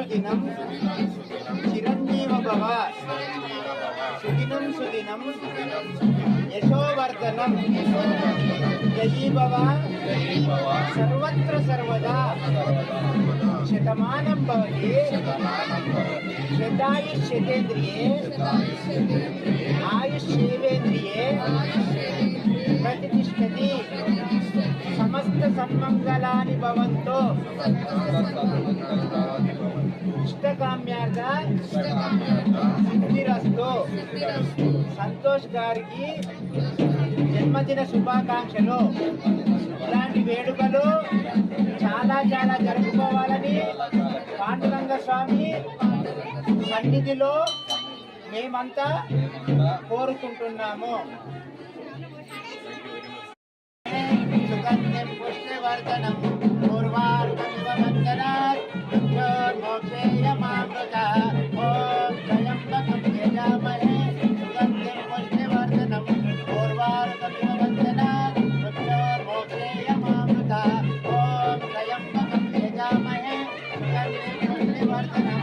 సుదినం చిరంజీవ భవ సుదినం సుదినం యశోవర్ధనం జయీ భవ సర్వత్ర సర్వదా శతమానం భవతి శతాయుష్యతేంద్రియే ఆయుష్యేవేంద్రియే ప్రతిష్టతి సమస్త సన్మంగళాని భవంతు ఇష్టకామ్యార్థ సిద్ధిరస్తు. సంతోష్ గారికి జన్మదిన శుభాకాంక్షలు. ఇలాంటి వేడుకలు చాలా చాలా జరుపుకోవాలని పాండురంగ స్వామి సన్నిధిలో మేమంతా కోరుకుంటున్నాము. సుగంధం పుష్టివర్ధనం పూర్వార్కమివ వందనాత్ మృత్యోర్మోక్షేయమామృత ఓం త్రయంబకం యజామహే సుగంధం పుష్టివర్ధనం పూర్వార్కమివ వందనాత్ మృత్యోర్మోక్షేయమామృత ఓం త్రయంబకం యజామహే సుగంధం పుష్టివర్ధనం